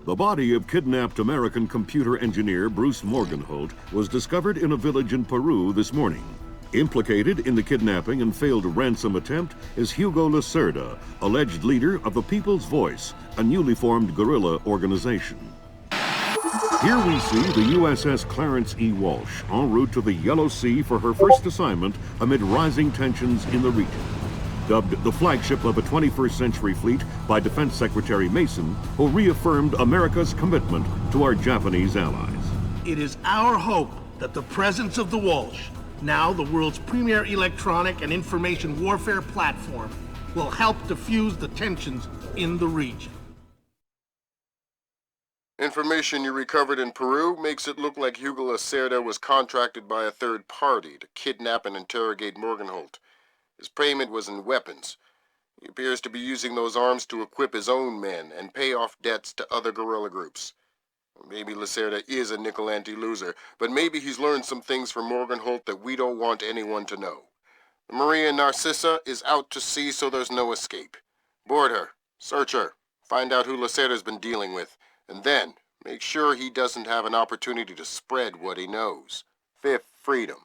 The body of kidnapped American computer engineer Bruce Morgenholt was discovered in a village in Peru this morning. Implicated in the kidnapping and failed ransom attempt is Hugo Lacerda, alleged leader of the People's Voice, a newly formed guerrilla organization. Here we see the USS Clarence E. Walsh en route to the Yellow Sea for her first assignment amid rising tensions in the region. Dubbed the flagship of a 21st century fleet by Defense Secretary Mason, who reaffirmed America's commitment to our Japanese allies. It is our hope that the presence of the Walsh, now the world's premier electronic and information warfare platform, will help diffuse the tensions in the region. Information you recovered in Peru makes it look like Hugo Lacerda was contracted by a third party to kidnap and interrogate Morgenholt. His payment was in weapons. He appears to be using those arms to equip his own men and pay off debts to other guerrilla groups. Maybe Lacerda is a nickel-ante loser, but maybe he's learned some things from Morgenholt that we don't want anyone to know. The Maria Narcissa is out to sea, so there's no escape. Board her, search her, find out who Lacerda's been dealing with, and then make sure he doesn't have an opportunity to spread what he knows. Fifth freedom.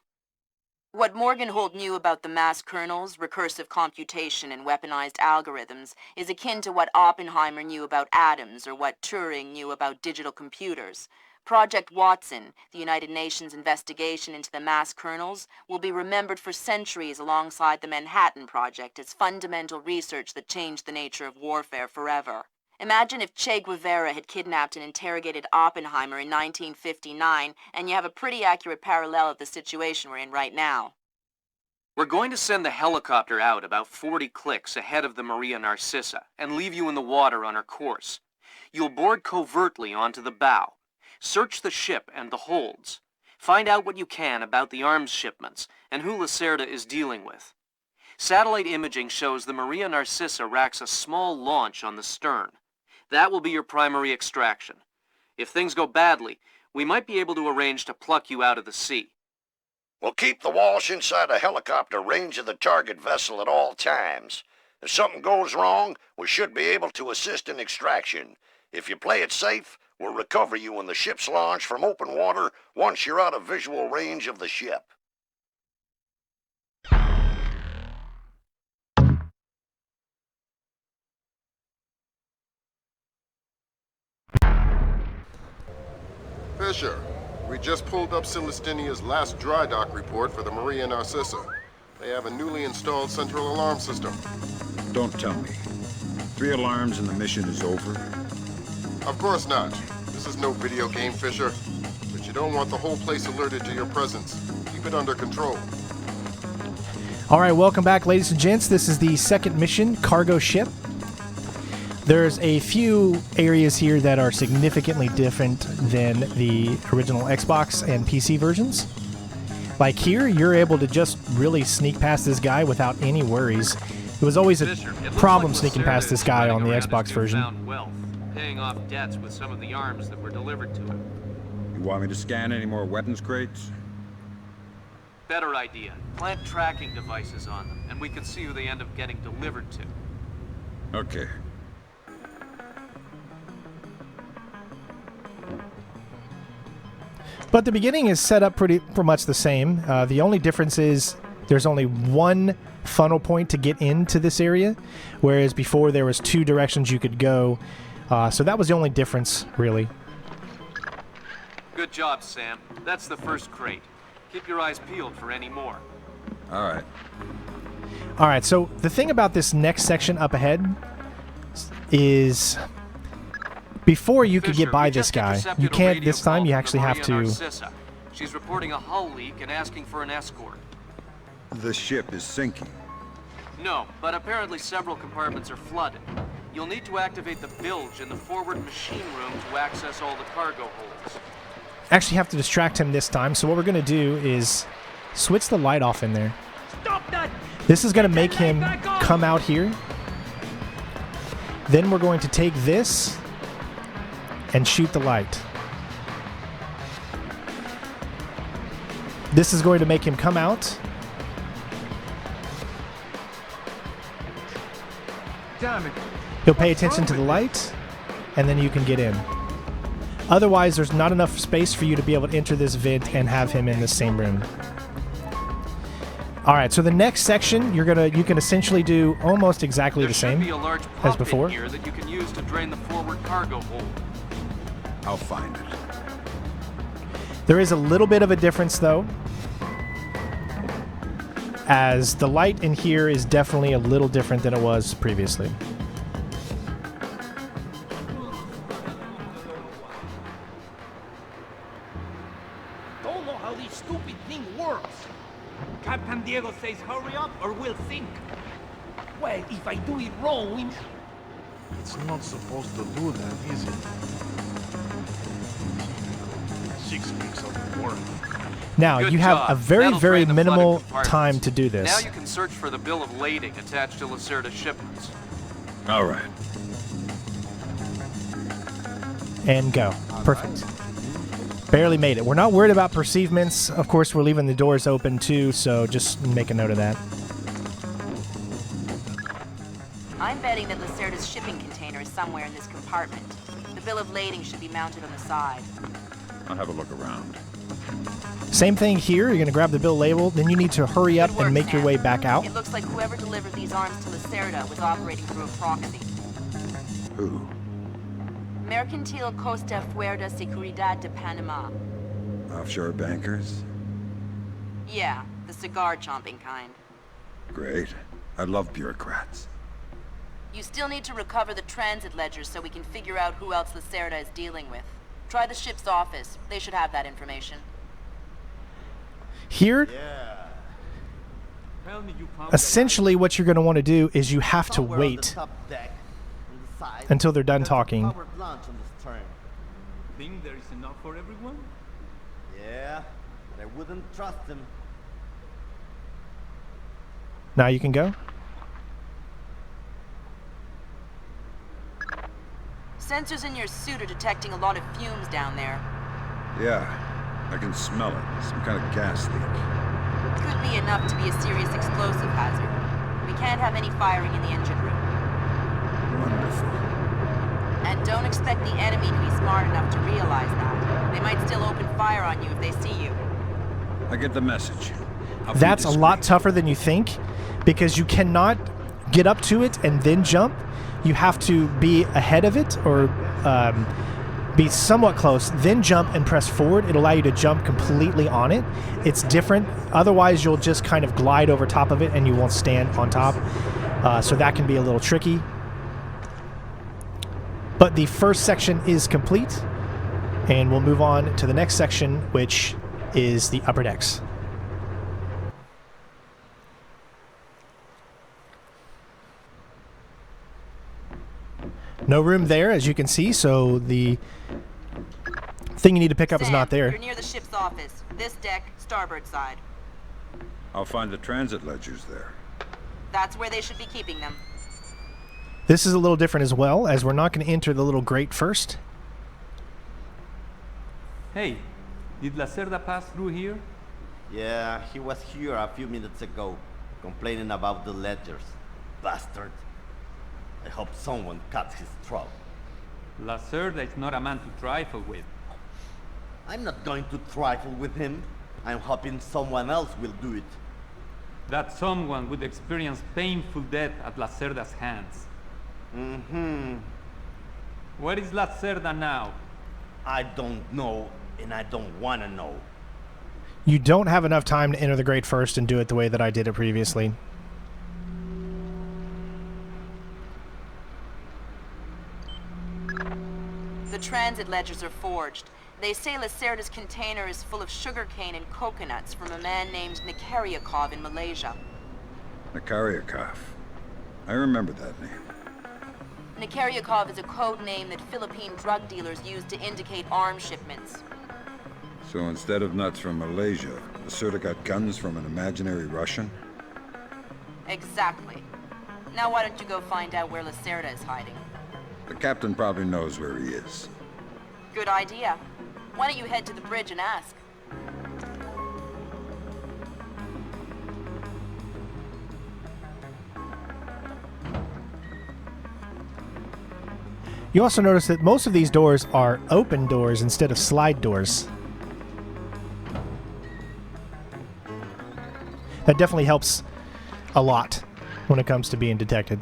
What Morgenholt knew about the mass kernels, recursive computation, and weaponized algorithms is akin to what Oppenheimer knew about atoms or what Turing knew about digital computers. Project Watson, the United Nations investigation into the mass kernels, will be remembered for centuries alongside the Manhattan Project as fundamental research that changed the nature of warfare forever. Imagine if Che Guevara had kidnapped and interrogated Oppenheimer in 1959, and you have a pretty accurate parallel of the situation we're in right now. We're going to send the helicopter out about 40 clicks ahead of the Maria Narcissa and leave you in the water on her course. You'll board covertly onto the bow. Search the ship and the holds. Find out what you can about the arms shipments and who Lacerda is dealing with. Satellite imaging shows the Maria Narcissa racks a small launch on the stern. That will be your primary extraction. If things go badly, we might be able to arrange to pluck you out of the sea. We'll keep the Walsh inside a helicopter range of the target vessel at all times. If something goes wrong, we should be able to assist in extraction. If you play it safe, we'll recover you when the ship's launched from open water once you're out of visual range of the ship. Fisher, we just pulled up Celestinia's last dry dock report for the Maria Narcissa. They have a newly installed central alarm system. Don't tell me. 3 alarms and the mission is over? Of course not. This is no video game, Fisher. But you don't want the whole place alerted to your presence. Keep it under control. All right, welcome back, ladies and gents. This is the second mission, Cargo Ship. There's a few areas here that are significantly different than the original Xbox and PC versions. Like here, you're able to just really sneak past this guy without any worries. It was always a problem sneaking past this guy on the Xbox version. Wealth, paying off debts with some of the arms that were delivered to him. You want me to scan any more weapons crates? Better idea. Plant tracking devices on them, and we can see who they end up getting delivered to. Okay. But the beginning is set up pretty much the same. The only difference is there's only one funnel point to get into this area, whereas before there was 2 directions you could go. So that was the only difference, really. Good job, Sam. That's the first crate. Keep your eyes peeled for any more. All right. All right, so the thing about this next section up ahead is before you could get by this guy, you can't this time. You actually have to. She's reporting a hull leak and asking for an escort. The ship is sinking. No, but apparently several compartments are flooded. You'll need to activate the bilge in the forward machine room to access all the cargo holds. Actually have to distract him this time, so what we're going to do is switch the light off in there. Stop that! This is going to make him come out here. Then we're going to take this and shoot the light. This is going to make him come out. Damn it. He'll pay attention to the light, and then you can get in. Otherwise, there's not enough space for you to be able to enter this vent and have him in the same room. All right, so the next section, you can essentially do almost exactly the same There should be a large as pump before. in here that you can use to drain the forward cargo hold. I'll find it. There is a little bit of a difference, though, as the light in here is definitely a little different than it was previously. Don't know how this stupid thing works. Captain Diego says hurry up or we'll sink. Well, if I do it wrong... It's not supposed to do that, is it? 6 weeks of work. Now, Good you have job. a very, That'll very drain the minimal flooded compartments. time to do Now this. you can search for the bill of lading attached to Lacerda's shipments. All right. And go. Perfect. Barely made it. We're not worried about perceivements. Of course, we're leaving the doors open too, so just make a note of that. I'm betting that Lacerda's shipping container is somewhere in this compartment. The bill of lading should be mounted on the side. I'll have a look around. Same thing here. You're going to grab the bill label, then you need to hurry up Good work, and make your Sam. way back out. It looks like whoever delivered these arms to Lacerda was operating through a proxy. Who? Mercantil Costa Fuerza Seguridad de Panama. Offshore bankers? Yeah, the cigar-chomping kind. Great. I love bureaucrats. You still need to recover the transit ledgers so we can figure out who else Lacerda is dealing with. Try the ship's office. They should have that information. Here, Tell me you found essentially what you're going to want to do is you have to Somewhere on the wait top deck, on the side, until they're done there's a talking. powered launch on the stern. think there is enough for everyone? Yeah, but I wouldn't trust him. Now you can go. Sensors in your suit are detecting a lot of fumes down there. Yeah, I can smell it. Some kind of gas leak. Could be enough to be a serious explosive hazard. We can't have any firing in the engine room. Wonderful. And don't expect the enemy to be smart enough to realize that. They might still open fire on you if they see you. I get the message. I'll be That's a lot discreet. tougher than you think because you cannot get up to it and then jump. You have to be ahead of it or be somewhat close, then jump and press forward. It'll allow you to jump completely on it. It's different. Otherwise, you'll just kind of glide over top of it and you won't stand on top. So that can be a little tricky. But the first section is complete, and we'll move on to the next section, which is the upper decks. No room there, as you can see, so the thing you need to pick up is Sam, not there. You're near the ship's office. This deck, starboard side. I'll find the transit ledgers there. That's where they should be keeping them. This is a little different as well, as we're not going to enter the little grate first. Hey, did Lacerda pass through here? Yeah, he was here a few minutes ago, complaining about the ledgers. Bastard. I hope someone cuts his throat. Lacerda is not a man to trifle with. I'm not going to trifle with him. I'm hoping someone else will do it. That someone would experience painful death at Lacerda's hands. Mm-hmm. Where is Lacerda now? I don't know, and I don't want to know. You don't have enough time to enter the grate first and do it the way that I did it previously. The transit ledgers are forged. They say Lacerda's container is full of sugarcane and coconuts from a man named Nikaryakov in Malaysia. Nikaryakov. I remember that name. Nikaryakov is a code name that Philippine drug dealers use to indicate arms shipments. So instead of nuts from Malaysia, Lacerda got guns from an imaginary Russian? Exactly. Now why don't you go find out where Lacerda is hiding? The captain probably knows where he is. Good idea. Why don't you head to the bridge and ask? You also notice that most of these doors are open doors instead of slide doors. That definitely helps a lot when it comes to being detected.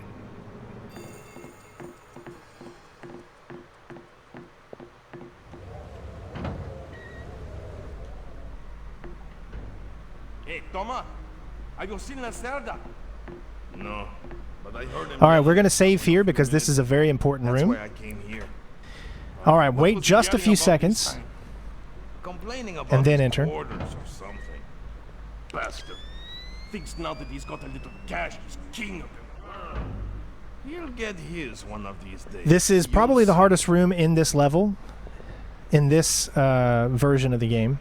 Hey, Toma, have you seen Lacerda? No, but I heard him. All right, we're going to save here because this is a very important room. That's why I came here. All right, wait just a few seconds Complaining about and then his enter. orders or something. Bastard. Thinks now that he's got a little cash, he's king of it. He'll get his one of these days. This is probably the hardest room in this level, in this version of the game.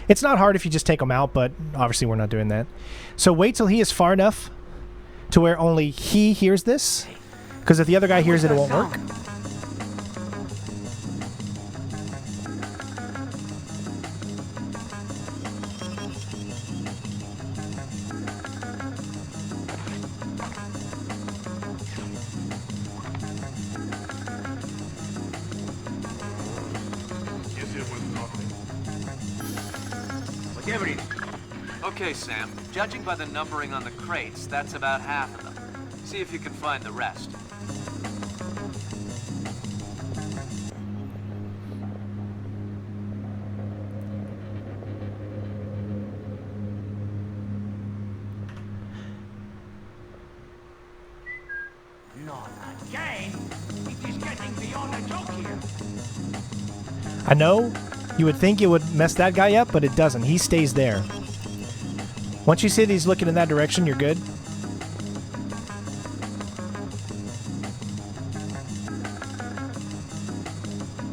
It's not hard if you just take them out, but obviously we're not doing that. So wait till he is far enough to where only he hears this, because if the other guy hears it, it won't work. Okay, Sam. Judging by the numbering on the crates, that's about half of them. See if you can find the rest. Not again. It is getting beyond a joke here. I know you would think it would mess that guy up, but it doesn't. He stays there. Once you see that he's looking in that direction, you're good.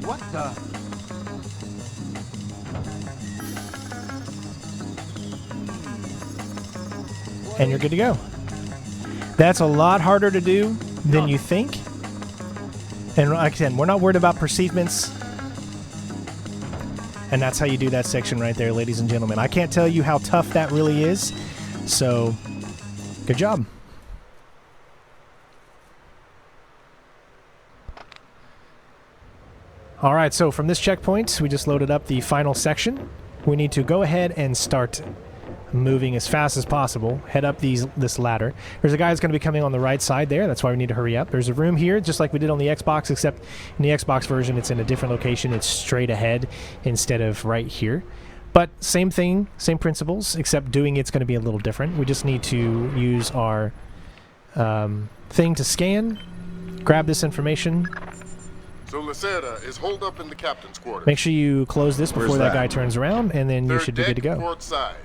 What the? And you're good to go. That's a lot harder to do than you think. And like I said, we're not worried about perceivements. And that's how you do that section right there, ladies and gentlemen. I can't tell you how tough that really is. So, good job. All right, so from this checkpoint, we just loaded up the final section. We need to go ahead and start moving as fast as possible. Head up this ladder. There's a guy that's going to be coming on the right side there. That's why we need to hurry up. There's a room here, just like we did on the Xbox, except in the Xbox version, it's in a different location. It's straight ahead instead of right here. But same thing, same principles, except doing it's going to be a little different. We just need to use our thing to scan, grab this information. So Lacerda is holed up in the captain's quarters. Make sure you close this before Where's that that? guy turns around, and then you should be good to go. Port side.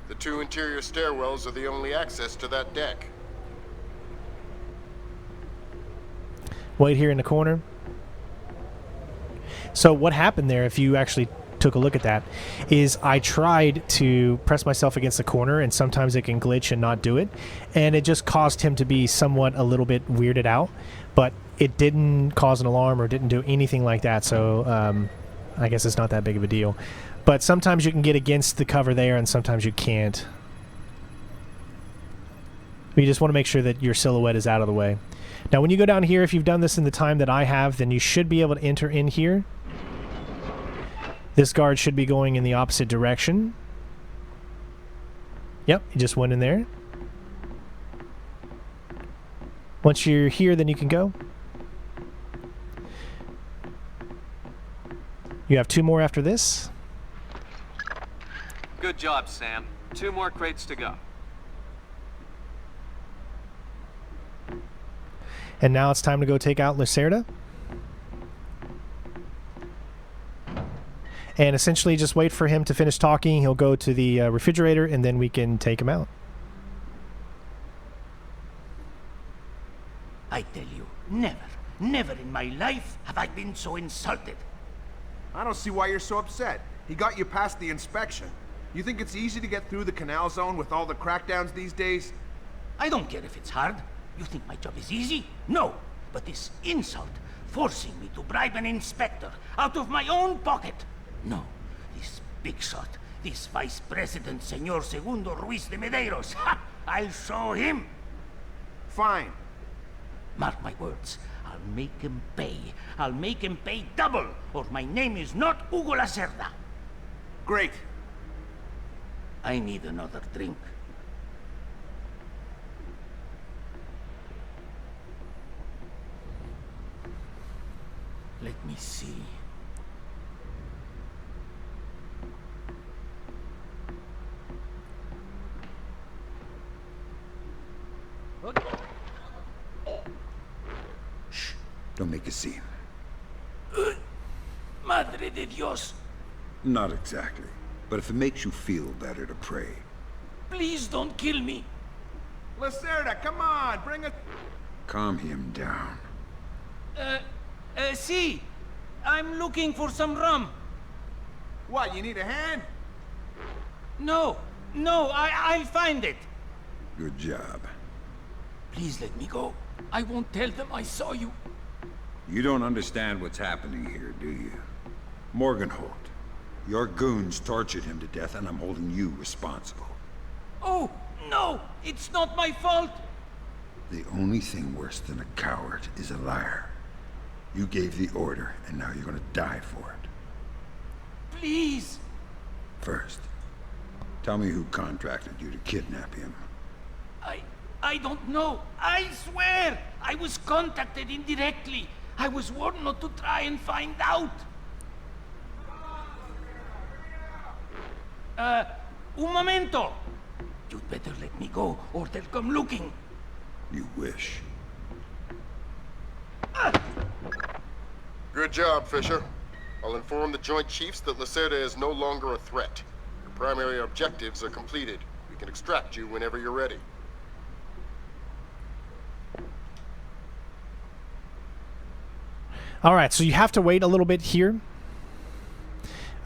The two interior stairwells are the only access to that deck. Wait here in the corner. So what happened there, if you actually took a look at that, is I tried to press myself against the corner, and sometimes it can glitch and not do it, and it just caused him to be somewhat a little bit weirded out, but it didn't cause an alarm or didn't do anything like that, so I guess it's not that big of a deal. But sometimes you can get against the cover there, and sometimes you can't. But you just want to make sure that your silhouette is out of the way. Now, when you go down here, if you've done this in the time that I have, then you should be able to enter in here. This guard should be going in the opposite direction. Yep, he just went in there. Once you're here, then you can go. You have 2 more after this. Good job, Sam. 2 more crates to go. And now it's time to go take out Lacerda. And essentially just wait for him to finish talking. He'll go to the refrigerator, and then we can take him out. I tell you, never in my life have I been so insulted. I don't see why you're so upset. He got you past the inspection. You think it's easy to get through the canal zone with all the crackdowns these days? I don't care if it's hard. You think my job is easy? No. But this insult, forcing me to bribe an inspector out of my own pocket. No. This big shot, this Vice President, Senor Segundo Ruiz de Medeiros. Ha! I'll show him. Fine. Mark my words. I'll make him pay. I'll make him pay double, or my name is not Hugo Lacerda. Great. I need another drink. Let me see. Shh. Don't make a scene. Madre de Dios. Not exactly. But if it makes you feel better to pray. Please don't kill me. Lacerda, come on, bring it. Calm him down. See. I'm looking for some rum. What, you need a hand? No, I'll find it. Good job. Please let me go. I won't tell them I saw you. You don't understand what's happening here, do you? Morgenholt, your goons tortured him to death, and I'm holding you responsible. Oh, no! It's not my fault! The only thing worse than a coward is a liar. You gave the order, and now you're gonna die for it. Please! First, tell me who contracted you to kidnap him. I don't know. I swear! I was contacted indirectly. I was warned not to try and find out. Un momento! You'd better let me go, or they'll come looking. You wish. Good job, Fisher. I'll inform the Joint Chiefs that Lacerda is no longer a threat. Your primary objectives are completed. We can extract you whenever you're ready. All right, so you have to wait a little bit here.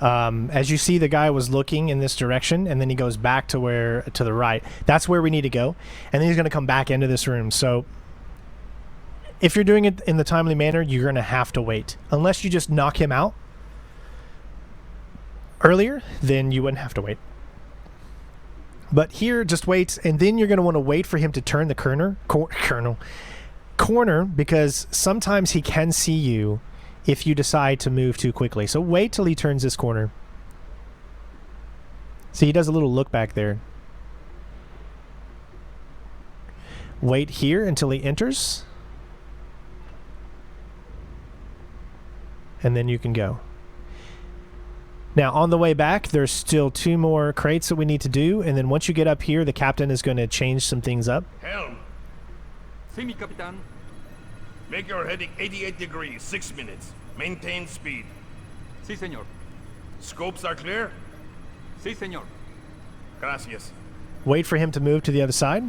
As you see, the guy was looking in this direction, and then he goes back to the right. That's where we need to go, and then he's going to come back into this room. So if you're doing it in the timely manner, you're going to have to wait. Unless you just knock him out earlier, then you wouldn't have to wait. But here, just wait, and then you're going to want to wait for him to turn the corner, because sometimes he can see you if you decide to move too quickly. So wait till he turns this corner. See, he does a little look back there. Wait here until he enters. And then you can go. Now, on the way back, there's still 2 more crates that we need to do. And then once you get up here, the captain is going to change some things up. Helm. Sí, mi capitán. Make your heading 88 degrees, 6 minutes. Maintain speed. Sí, señor. Scopes are clear? Sí, señor. Gracias. Wait for him to move to the other side.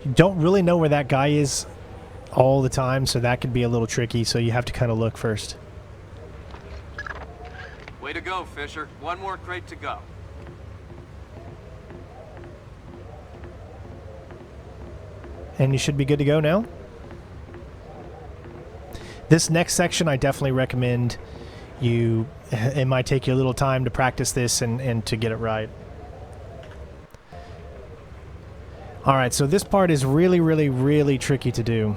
You don't really know where that guy is all the time, so that could be a little tricky, so you have to kind of look first. Way to go, Fisher. 1 more crate to go. And you should be good to go now. This next section, I definitely recommend you... It might take you a little time to practice this and to get it right. Alright, so this part is really, really, really tricky to do.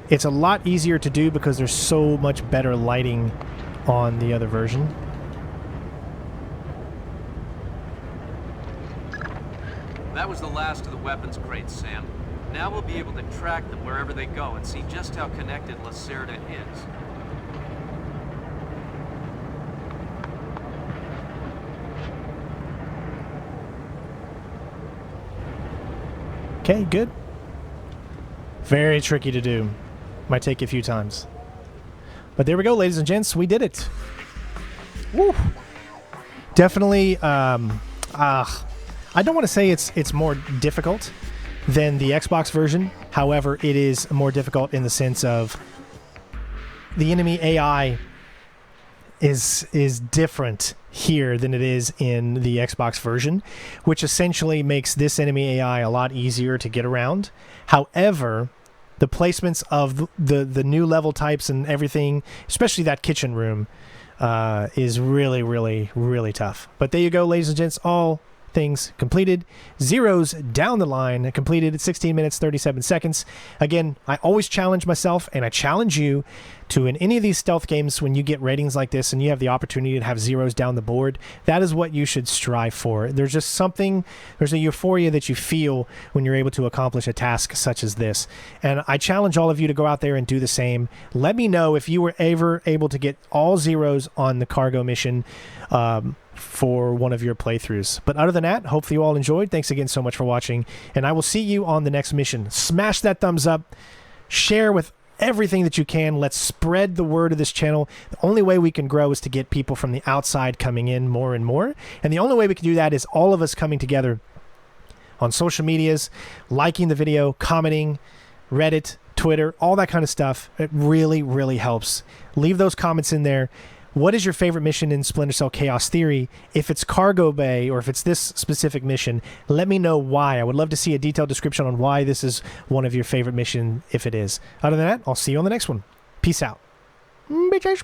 It's a lot easier to do because there's so much better lighting on the other version. That was the last of the weapons crates, Sam. Now we'll be able to track them wherever they go and see just how connected Lacerda is. Okay, good. Very tricky to do. Might take you a few times. But there we go, ladies and gents. We did it. Woo! Definitely, I don't want to say it's more difficult than the Xbox version. However, it is more difficult in the sense of the enemy AI is different here than it is in the Xbox version, which essentially makes this enemy AI a lot easier to get around. However, the placements of the new level types and everything, especially that kitchen room, is really, really, really tough. But there you go, ladies and gents, all things completed. Zeros down the line, completed at 16 minutes, 37 seconds. Again, I always challenge myself, and I challenge you to, in any of these stealth games, when you get ratings like this and you have the opportunity to have zeros down the board, that is what you should strive for. There's just something, there's a euphoria that you feel when you're able to accomplish a task such as this. And I challenge all of you to go out there and do the same. Let me know if you were ever able to get all zeros on the cargo mission for one of your playthroughs. But other than that, hopefully you all enjoyed. Thanks again so much for watching, and I will see you on the next mission. Smash that thumbs up, share with everything that you can. Let's spread the word of this channel. The only way we can grow is to get people from the outside coming in more and more, and the only way we can do that is all of us coming together on social medias, liking the video, commenting, Reddit, Twitter, all that kind of stuff. It really, really helps. Leave those comments in there. What is your favorite mission in Splinter Cell Chaos Theory? If it's Cargo Bay or if it's this specific mission, let me know why. I would love to see a detailed description on why this is one of your favorite missions, if it is. Other than that, I'll see you on the next one. Peace out. Bitches.